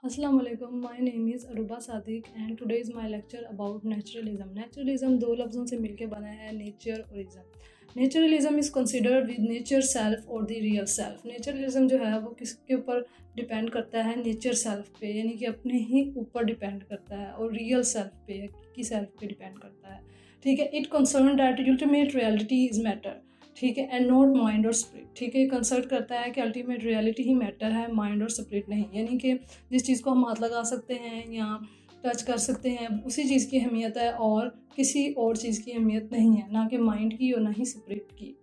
Assalamu alaikum. My name is Aruba Sadiq and today is my lecture about naturalism. Naturalism दो लफ्ज़ों से मिलकर बना है नेचर और ism. Naturalism is considered with nature self और द रियल सेल्फ। नेचुरलिज्म जो है वो किसके ऊपर डिपेंड करता है? नेचर सेल्फ पे, यानी कि अपने ही ऊपर डिपेंड करता है, और रियल सेल्फ पे की सेल्फ पे डिपेंड करता है। ठीक है। It concern that ultimate reality is matter. ठीक है, एंड नॉट माइंड और स्पिरिट। ठीक है, कंसर्ट करता है कि अल्टीमेट रियलिटी ही मैटर है, माइंड और स्पिरिट नहीं। यानी कि जिस चीज़ को हम हाथ लगा सकते हैं या टच कर सकते हैं उसी चीज़ की अहमियत है, और किसी और चीज़ की अहमियत नहीं है, ना कि माइंड की और ना ही स्पिरिट की।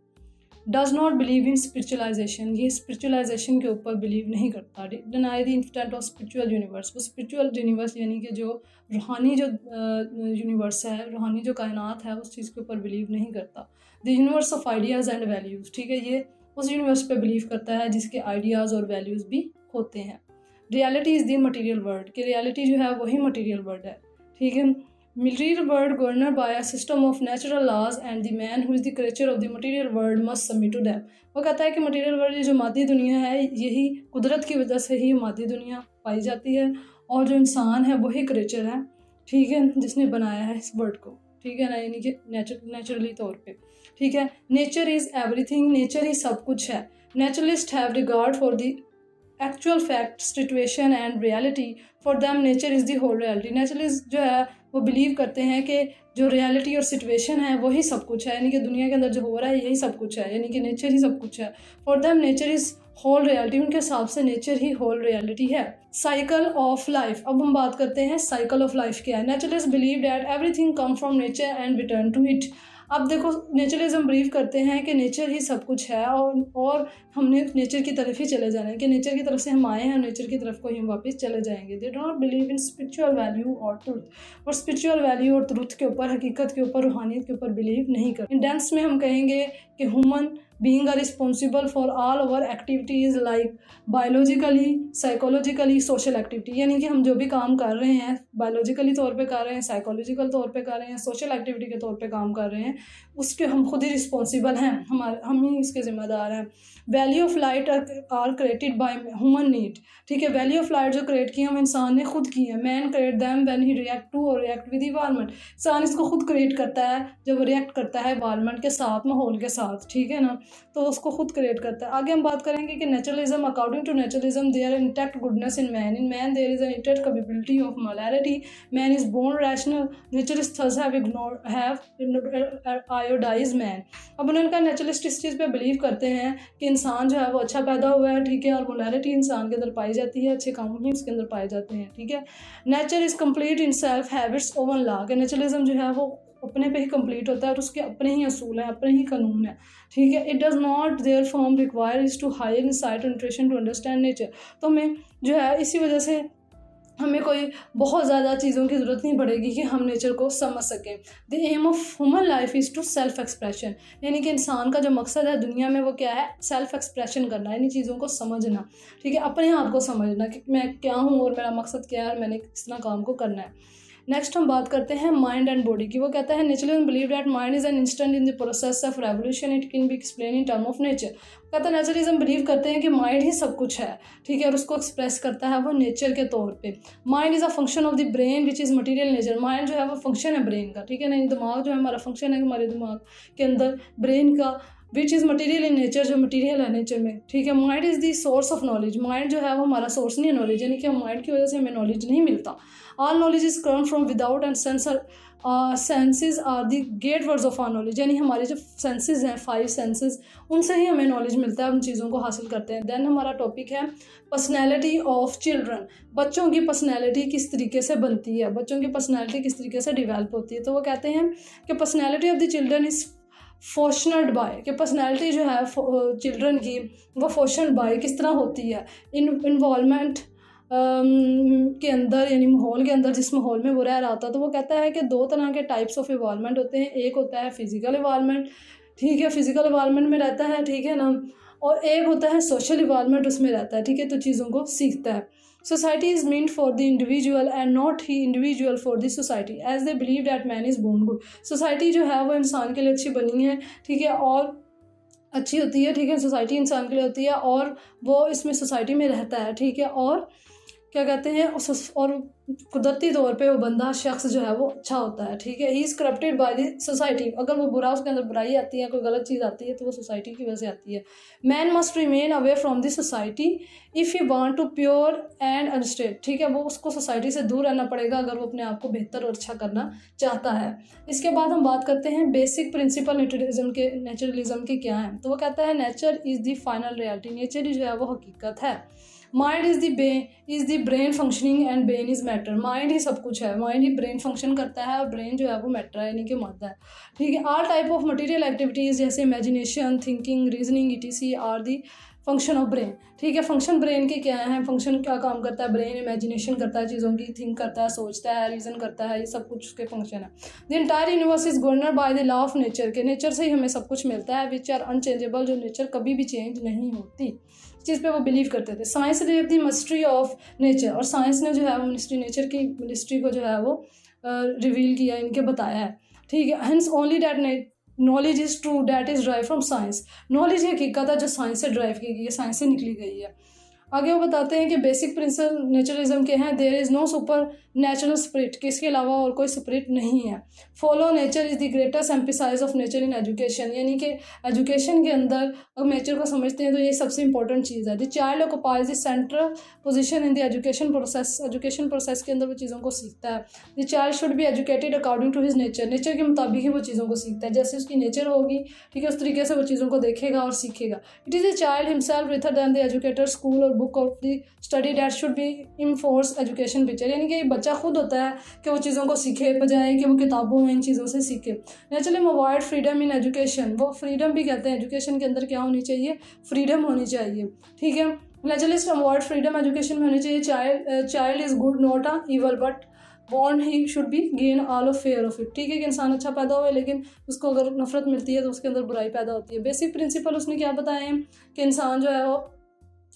Does not believe in spiritualisation. ये स्पिरिचुअलाइजेशन के ऊपर बिलीव नहीं करता। Deny the instant of spiritual universe. वो स्पिरिचुअल यूनिवर्स यानी कि जो रूहानी जो यूनिवर्स है, रूहानी जो कायनात है, उस चीज़ के ऊपर बिलीव नहीं करता। The universe of ideas and values. ठीक है, ये उस यूनिवर्स पे बिलीव करता है जिसके आइडियाज़ और वैल्यूज़ भी होते हैं। Reality is the material world. कि रियलिटी जो है वही मटीरियल वर्ल्ड है। ठीक है। Material world governed by a system of natural laws and the man who is the creature of the material world must submit to them। वो कहता है कि मटेरियल वर्ल्ड जो मादी दुनिया है, यही कुदरत की वजह से ही मादी दुनिया पाई जाती है, और जो इंसान है वही क्रिएचर है। ठीक है, जिसने बनाया है इस वर्ल्ड को। ठीक है ना, यानी कि नेचुरली तौर पे। ठीक है। Nature is everything. नेचर ही सब कुछ है। Naturalist have regard for the actual fact, situation and reality. For them nature is the whole reality. Naturalist जो है वो बिलीव करते हैं कि जो रियलिटी और सिचुएशन है वही सब कुछ है, यानी कि दुनिया के अंदर जो हो रहा है यही सब कुछ है, यानी कि नेचर ही सब कुछ है। For them nature is whole reality. उनके हिसाब से नेचर ही होल रियलिटी है। Cycle of life. अब हम बात करते हैं साइकिल ऑफ लाइफ क्या है। Naturalist believe that everything come from nature and return to it. अब देखो, नेचुरलिज्म बिलीव करते हैं कि नेचर ही सब कुछ है, और हमने नेचर की तरफ ही चले जाना है, कि नेचर की तरफ से हम आए हैं और नेचर की तरफ को ही हम वापस चले जाएंगे। They don't believe in spiritual value और ट्रुथ। और स्पिरिचुअल वैल्यू और ट्रुथ के ऊपर, हकीकत के ऊपर, रूहानियत के ऊपर बिलीव नहीं करते। इन डेंस में हम कहेंगे कि human being are responsible for all over activities like biologically, psychologically, social activity. यानी कि हम जो भी काम कर रहे हैं बायोलॉजिकली तौर पे कर रहे हैं, साइकोलॉजिकल तौर पे कर रहे हैं, सोशल एक्टिविटी के तौर पे काम कर रहे हैं, उसके हम खुद ही रिस्पॉन्सिबल हैं, हम ही इसके ज़िम्मेदार हैं। Value of light are created by human need. ठीक है, वैल्यू ऑफ लाइट जो क्रिएट की हम इंसान ने खुद की है। Man create them when he react to और रिएक्ट विद इन्वायरमेंट। इंसान इसको खुद क्रिएट करता है जब रिएक्ट करता है इन्वायरमेंट के साथ, माहौल के साथ। ठीक है ना, तो उसको खुद क्रिएट करता है। आगे हम बात करेंगे कि naturalism, according to naturalism there intact goodness in man. In man there is an intact capability of morality. Man is born rational. Naturalist thus have idolise man. अब उन्होंने नेचुरलिस्ट इस चीज़ पे बिलीव करते हैं कि इंसान जो है वो अच्छा पैदा हुआ है। ठीक है, और मोरालिटी इंसान के अंदर पाई जाती है, अच्छे काम ही उसके अंदर पाए जाते हैं। ठीक है। Nature is complete in self habits oven law. के नेचुरलिज्म जो है वो अपने पे ही कंप्लीट होता है, और उसके अपने ही असूल हैं, अपने ही कानून है। ठीक है। It does not there form require is to higher insight और न्यूट्रिशन टू अंडरस्टैंड नेचर। तो हमें जो है इसी वजह से हमें कोई बहुत ज़्यादा चीज़ों की ज़रूरत नहीं पड़ेगी कि हम नेचर को समझ सकें। The aim of human life is to self expression. यानी कि इंसान का जो मकसद है दुनिया में वो क्या है? सेल्फ एक्सप्रेशन करना, यानी चीज़ों को समझना। ठीक है, अपने आप को समझना कि मैं क्या हूँ और मेरा मकसद क्या है और मैंने किस तरह काम को करना है। नेक्स्ट हम बात करते हैं माइंड एंड बॉडी की। वो कहता है naturalism believe that mind is an instant in the process of revolution, it can be explain in term of nature. कहता है नेचुरलिज्म बिलीव करते हैं कि माइंड ही सब कुछ है। ठीक है, और उसको एक्सप्रेस करता है वो नेचर के तौर पे। Mind is a function of the brain which is material nature. Mind जो है वो फंक्शन है ब्रेन का। ठीक है ना, दिमाग जो है हमारा फंक्शन है, हमारे दिमाग के अंदर ब्रेन का, which is material in nature, जो मटीरियल है नेचर में। ठीक है। Mind is the source of knowledge. Mind जो है वो हमारा सोर्स नहीं है नॉलेज, यानी कि माइंड की वजह से हमें नॉलेज नहीं मिलता। All knowledge is come from without, and senses are the gate words of our knowledge. यानी हमारे जो सेंसेस हैं, 5 सेंसेस, उनसे ही हमें नॉलेज मिलता है, उन चीज़ों को हासिल करते हैं। देन हमारा टॉपिक है पर्सनैलिटी ऑफ चिल्ड्रन। बच्चों की पर्सनैलिटी किस तरीके से बनती है, बच्चों की पर्सनैलिटी किस तरीके से डिवेल्प होती है। तो वो कहते हैं कि personality of the children is fashioned by. कि पर्सनैलिटी जो है चिल्ड्रन की वो फॉर्शन बाय किस तरह होती है? इन्वॉल्वमेंट के अंदर, यानी माहौल के अंदर, जिस माहौल में वो रह रहा था। तो वो कहता है कि 2 तरह के टाइप्स ऑफ इन्वॉल्वमेंट होते हैं। एक होता है फिजिकल इन्वॉल्वमेंट। ठीक है, फिजिकल इन्वॉल्वमेंट में रहता है। ठीक है ना, और एक होता है सोशल इन्वॉल्वमेंट, उसमें रहता है। ठीक है, तो चीज़ों को सीखता है। Society is meant for the individual and not he individual for the society, as they believe that man is born good. Society जो है वो इंसान के लिए अच्छी बनी है। ठीक है, और अच्छी होती है। ठीक है, सोसाइटी इंसान के लिए होती है और वो इसमें सोसाइटी में रहता है। ठीक है, और क्या कहते हैं, और कुदरती तौर पे वो बंदा शख्स जो है वो अच्छा होता है, ठीक है। He is corrupted by the society, अगर वो बुरा, उसके अंदर बुराई आती है, कोई गलत चीज़ आती है तो वो सोसाइटी की वजह से आती है। Man must remain away from the society if you want to pure and unstained, ठीक है। वो उसको सोसाइटी से दूर रहना पड़ेगा अगर वो अपने आप को बेहतर और अच्छा करना चाहता है। इसके बाद हम बात करते हैं बेसिक प्रिंसिपल नेचुरलिज्म के क्या हैं। तो वो कहता है nature is the final reality, nature जो है वो हकीकत है। Mind is the brain functioning and brain is matter, mind ही सब कुछ है, माइंड ही ब्रेन फंक्शन करता है और ब्रेन जो है वो मैटर है, यानी कि मादा है, ठीक है। All type of material activities जैसे imagination, thinking, reasoning etc are the function of brain, ठीक है। फंक्शन ब्रेन के क्या हैं, फंक्शन क्या काम करता है, ब्रेन इमेजिनेशन करता है, चीज़ों की थिंक करता है, सोचता है, रीज़न करता है, ये सब कुछ उसके फंक्शन है। The entire universe is governor by the law of nature, के नेचर से ही हमें सब कुछ मिलता है, विच आर अनचेंजेबल, जो नेचर कभी भी चेंज नहीं होती, इस चीज़ पे वो बिलीव करते थे। Science relate the mystery of nature, और साइंस ने जो है वो मिस्ट्री, नेचर की मिस्ट्री को जो है वो रिवील किया, इनके बताया है, ठीक है। Hence only that knowledge is true that is derived from science, knowledge ही हकीकत है जो साइंस से ड्राइव की गई है, साइंस से निकली गई है। आगे वो बताते हैं कि बेसिक प्रिंसिपल नेचुरलिज्म के हैं, there is no super natural spirit, कि इसके अलावा और कोई स्पिरिट नहीं है। Follow nature is the greatest emphasise of nature in education, यानी कि एजुकेशन के अंदर अगर नेचर को समझते हैं तो ये सबसे इंपॉर्टेंट चीज़ है। The child occupies the central position in the education process, education process के अंदर वो चीज़ों को सीखता है। The child should be educated according to his nature, nature के मुताबिक ही वो चीज़ों को सीखता है, जैसे उसकी नेचर होगी, ठीक है, उस तरीके से वो चीज़ों को देखेगा और सीखेगा। It is the child himself rather than the educator, school और book of the study that should be enforce education picture, यानी कि बच्चा खुद होता है कि वो चीज़ों को सीखे, बजाय कि वो किताबों में इन चीज़ों से सीखे। Naturally avoid freedom in education, वो फ्रीडम भी कहते हैं एजुकेशन के अंदर क्या होनी चाहिए, फ्रीडम होनी चाहिए, ठीक है। नेचुरलिस्ट अवॉइड फ्रीडम एजुकेशन में होनी चाहिए। Child is good not a evil but bond he should be gain all of fair of it, ठीक है, कि इंसान अच्छा पैदा हुआ है लेकिन उसको अगर नफरत मिलती है तो उसके अंदर बुराई पैदा होती है। बेसिक प्रिंसिपल उसने क्या बताए हैं कि इंसान जो है वो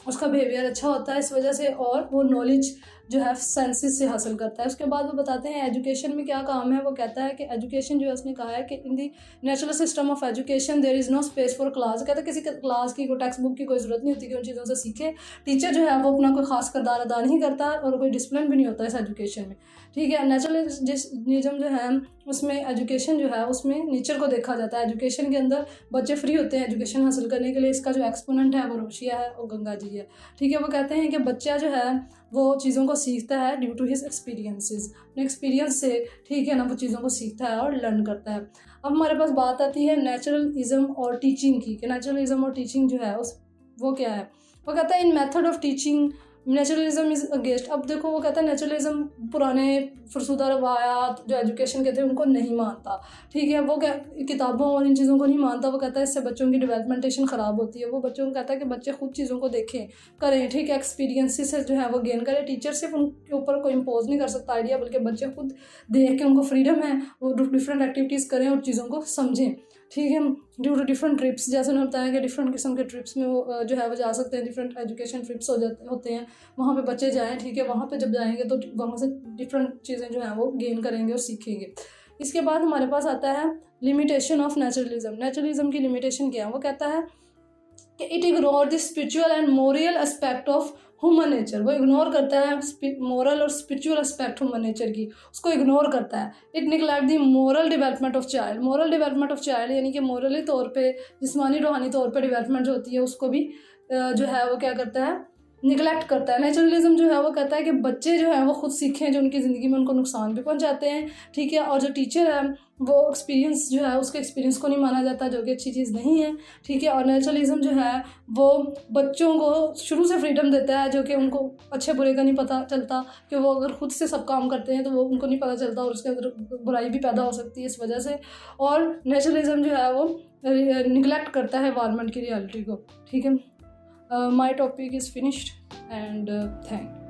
उसका बिहेवियर अच्छा होता है इस वजह से, और वो नॉलेज जो है सेंसेस से हासिल करता है। उसके बाद वो बताते हैं एजुकेशन में क्या काम है। वो कहता है कि एजुकेशन जो है, उसने कहा है कि in the natural system of education there is no space for class, कहता है किसी क्लास की, कोई टेक्स्ट बुक की कोई ज़रूरत नहीं होती कि उन चीज़ों से सीखे। टीचर जो है वो अपना कोई खास किरदार अदा नहीं करता और कोई डिसिप्लिन भी नहीं होता इस एजुकेशन में, ठीक है। नेचुरलिज्म जो है उसमें एजुकेशन जो है उसमें नेचर को देखा जाता है। एजुकेशन के अंदर बच्चे फ्री होते हैं एजुकेशन हासिल करने के लिए, इसका जो एक्सपोनेंट है वो रोशिया है और गंगा जी है, ठीक है। वो कहते हैं कि बच्चा जो है वो चीज़ों को सीखता है ड्यू टू हिज एक्सपीरियंसेस, अपने एक्सपीरियंस से, ठीक है ना, वो चीज़ों को सीखता है और लर्न करता है। अब हमारे पास बात आती है नेचुरलिज्म और टीचिंग की, कि नेचुरलिज्म और टीचिंग जो है उस वो क्या है। वो कहता है in method of teaching naturalism is against. अब देखो वो कहता है नेचुरलिज्म पुराने फरसुदा रवायात जो एजुकेशन के थे उनको नहीं मानता, ठीक है। वो क्या किताबों और इन चीज़ों को नहीं मानता। वो कहता है इससे बच्चों की डेवलपमेंटेशन ख़राब होती है। वो बच्चों को कहता है कि बच्चे खुद चीज़ों को देखें, करें, ठीक है, एक्सपीरियंस से जो है वो गेन करें। टीचर सिर्फ उनके ऊपर कोई इम्पोज नहीं कर सकता आइडिया, बल्कि बच्चे खुद देख के, उनको फ्रीडम है, वो डिफरेंट एक्टिविटीज़ करें और चीज़ों को समझें, ठीक है। ड्यू टू डिफरेंट ट्रिप्स, जैसे उन्होंने बताया कि डिफरेंट किस्म के ट्रिप्स में वो जो है वो जा सकते हैं, डिफरेंट एजुकेशन ट्रिप्स होते हैं, वहाँ पे बच्चे जाएं, ठीक है। वहाँ पे जब जाएंगे तो वहाँ से डिफरेंट चीज़ें जो हैं वो गेन करेंगे और सीखेंगे। इसके बाद हमारे पास आता है लिमिटेशन ऑफ नेचुरलिज्म। नेचुरलिज्म की लिमिटेशन क्या है। वो कहता है कि it ignore the spiritual and moral aspect of human nature, वो इग्नोर करता है मोरल और स्पिरिचुअल एस्पेक्ट ह्यूमन नेचर की, उसको इग्नोर करता है। It neglect the moral development of child, moral development of child यानी कि मोरली तौर पे, जिस्मानी रूहानी तौर पे डेवलपमेंट जो होती है उसको भी जो है वो क्या करता है, निगलेक्ट करता है। नेचुरलिज्म जो है वो कहता है कि बच्चे जो है वो खुद सीखें जो उनकी ज़िंदगी में उनको नुकसान भी पहुंचाते हैं, ठीक है। और जो टीचर है वो एक्सपीरियंस जो है उसके एक्सपीरियंस को नहीं माना जाता, जो कि अच्छी चीज़ नहीं है, ठीक है। और नेचुरलिज्म जो है वो बच्चों को शुरू से फ्रीडम देता है, जो कि उनको अच्छे बुरे का नहीं पता चलता, कि वो अगर खुद से सब काम करते हैं तो वो उनको नहीं पता चलता और उसके अंदर बुराई भी पैदा हो सकती है इस वजह से। और नेचुरलिज्म जो है वो निगलेक्ट करता है एनवायरनमेंट की रियलिटी को, ठीक है। My topic is finished and thank you.